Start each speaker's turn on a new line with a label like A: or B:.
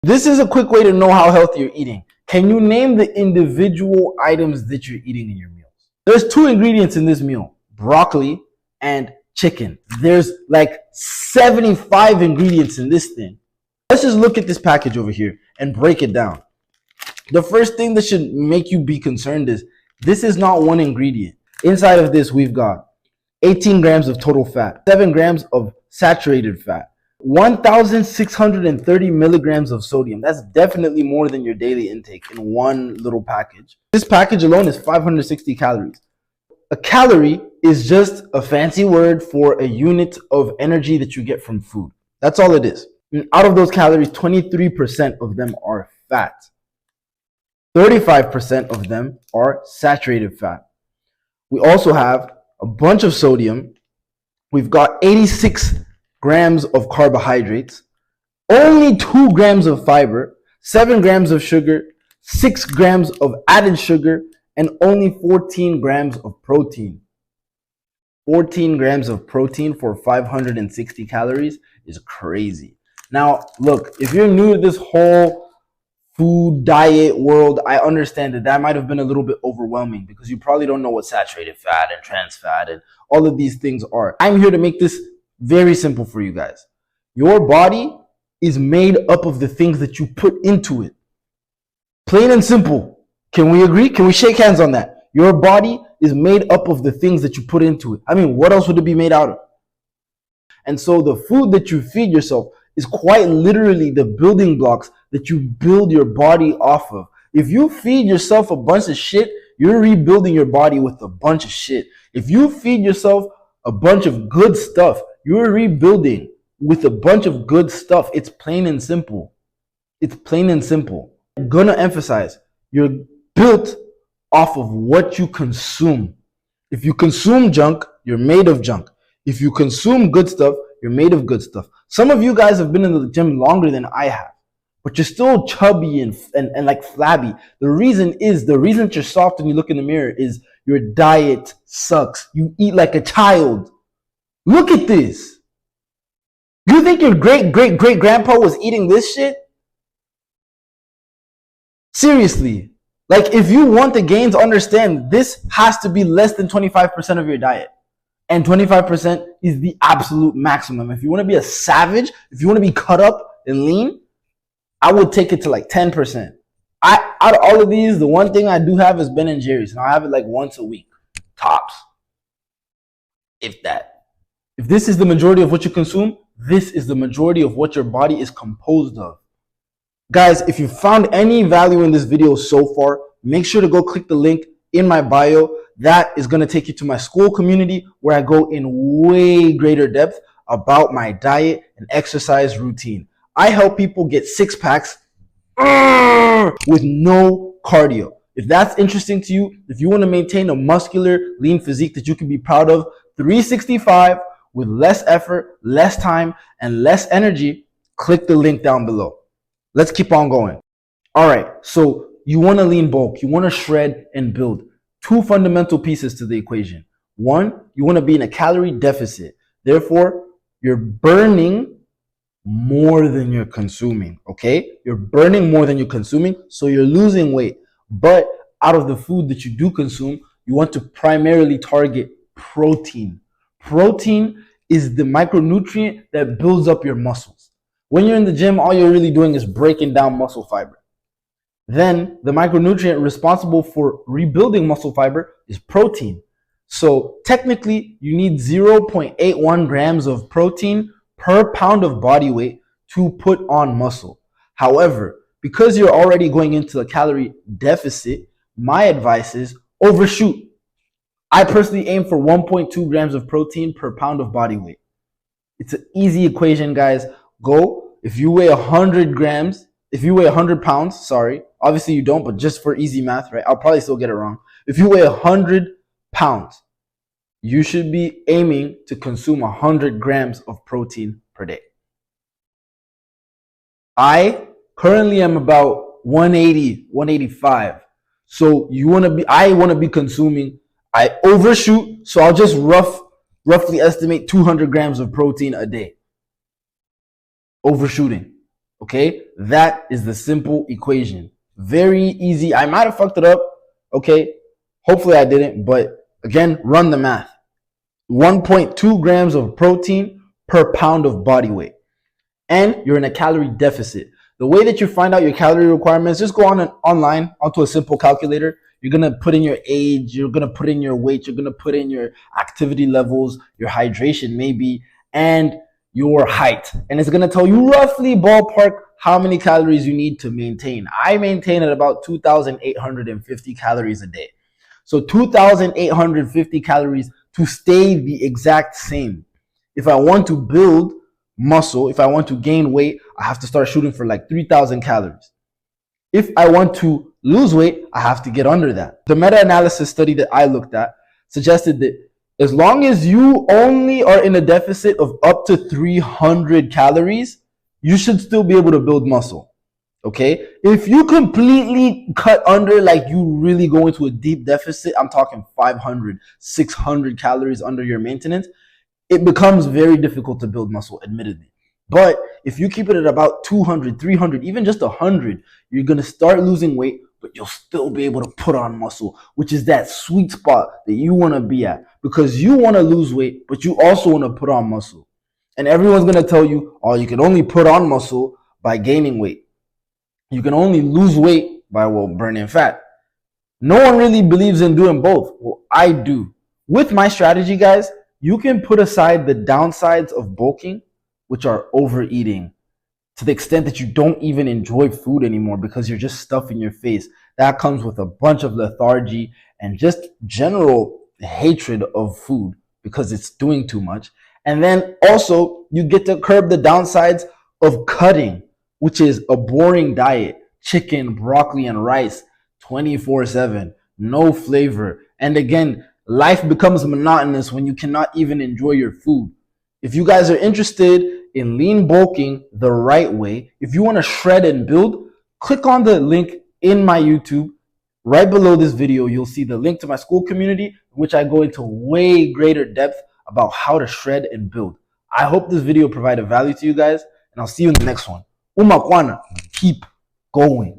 A: This is a quick way to know how healthy you're eating. Can you name the individual items that you're eating in your meals? There's 2 ingredients in this meal, broccoli and chicken. There's like 75 ingredients in this thing. Let's just look at this package over here and break it down. The first thing that should make you be concerned is this is not one ingredient. Inside of this, we've got 18 grams of total fat, 7 grams of saturated fat, 1,630 milligrams of sodium. That's definitely more than your daily intake in one little package. This package alone is 560 calories. A calorie is just a fancy word for a unit of energy that you get from food. That's all it is. And out of those calories, 23% of them are fat. 35% of them are saturated fat. We also have a bunch of sodium. We've got 86 grams of carbohydrates, only 2 grams of fiber, 7 grams of sugar, 6 grams of added sugar, and only 14 grams of protein. 14 grams of protein for 560 calories is crazy. Now, look, if you're new to this whole food diet world, I understand that might have been a little bit overwhelming because you probably don't know what saturated fat and trans fat and all of these things are. I'm here to make this very simple for you guys. Your body is made up of the things that you put into it. Plain and simple. Can we agree? Can we shake hands on that? Your body is made up of the things that you put into it. I mean, what else would it be made out of? And so the food that you feed yourself is quite literally the building blocks that you build your body off of. If you feed yourself a bunch of shit, you're rebuilding your body with a bunch of shit. If you feed yourself a bunch of good stuff, you're rebuilding with a bunch of good stuff. It's plain and simple. It's plain and simple. I'm gonna emphasize, you're built off of what you consume. If you consume junk, you're made of junk. If you consume good stuff, you're made of good stuff. Some of you guys have been in the gym longer than I have, but you're still chubby and like flabby. The reason that you're soft when you look in the mirror is your diet sucks. You eat like a child. Look at this. You think your great-great-great-grandpa was eating this shit? Seriously. Like, if you want the gains, understand this has to be less than 25% of your diet. And 25% is the absolute maximum. If you want to be a savage, if you want to be cut up and lean, I would take it to like 10%. Out of all of these, the one thing I do have is Ben & Jerry's. And I have it like once a week. Tops. If that. If this is the majority of what you consume, this is the majority of what your body is composed of. Guys, if you found any value in this video so far, make sure to go click the link in my bio. That is going to take you to my school community where I go in way greater depth about my diet and exercise routine. I help people get 6 packs with no cardio. If that's interesting to you, if you want to maintain a muscular, lean physique that you can be proud of, 365 with less effort, less time, and less energy, click the link down below. Let's keep on going. All right, so you want to lean bulk, you want to shred and build. 2 fundamental pieces to the equation. 1, you want to be in a calorie deficit. Therefore, you're burning more than you're consuming, okay? You're burning more than you're consuming, so you're losing weight. But out of the food that you do consume, you want to primarily target protein. Protein is the micronutrient that builds up your muscles. When you're in the gym, all you're really doing is breaking down muscle fiber. Then the micronutrient responsible for rebuilding muscle fiber is protein. So technically, you need 0.81 grams of protein per pound of body weight to put on muscle. However, because you're already going into a calorie deficit, my advice is overshoot. I personally aim for 1.2 grams of protein per pound of body weight. It's an easy equation, guys. Go, if you weigh 100 pounds, sorry, obviously you don't, but just for easy math, right? I'll probably still get it wrong. If you weigh 100 pounds, you should be aiming to consume 100 grams of protein per day. I currently am about 180, 185. So I want to be consuming, I overshoot, so I'll just roughly estimate 200 grams of protein a day. Overshooting. Okay, that is the simple equation. Very easy. I might have fucked it up. Okay, hopefully I didn't, but again, run the math. 1.2 grams of protein per pound of body weight. And you're in a calorie deficit. The way that you find out your calorie requirements, just go online onto a simple calculator. You're going to put in your age, you're going to put in your weight, you're going to put in your activity levels, your hydration maybe, and your height. And it's going to tell you roughly ballpark how many calories you need to maintain. I maintain at about 2,850 calories a day. So 2,850 calories to stay the exact same. If I want to build muscle, if I want to gain weight, I have to start shooting for like 3,000 calories. If I want to lose weight, I have to get under that. The meta-analysis study that I looked at suggested that as long as you only are in a deficit of up to 300 calories, you should still be able to build muscle. Okay? If you completely cut under, like you really go into a deep deficit, I'm talking 500, 600 calories under your maintenance, it becomes very difficult to build muscle, admittedly. But if you keep it at about 200, 300, even just 100, you're going to start losing weight, but you'll still be able to put on muscle, which is that sweet spot that you want to be at, because you want to lose weight, but you also want to put on muscle. And everyone's going to tell you, oh, you can only put on muscle by gaining weight. You can only lose weight by, burning fat. No one really believes in doing both. Well, I do. With my strategy, guys, you can put aside the downsides of bulking, which are overeating, to the extent that you don't even enjoy food anymore because you're just stuffing your face. That comes with a bunch of lethargy and just general hatred of food because it's doing too much. And then also you get to curb the downsides of cutting, which is a boring diet, chicken, broccoli, and rice 24/7, no flavor. And again, life becomes monotonous when you cannot even enjoy your food. If you guys are interested in lean bulking the right way, if you want to shred and build, click on the link in my YouTube. Right below this video, you'll see the link to my school community, in which I go into way greater depth about how to shred and build. I hope this video provided value to you guys, and I'll see you in the next one. Umakwana, keep going.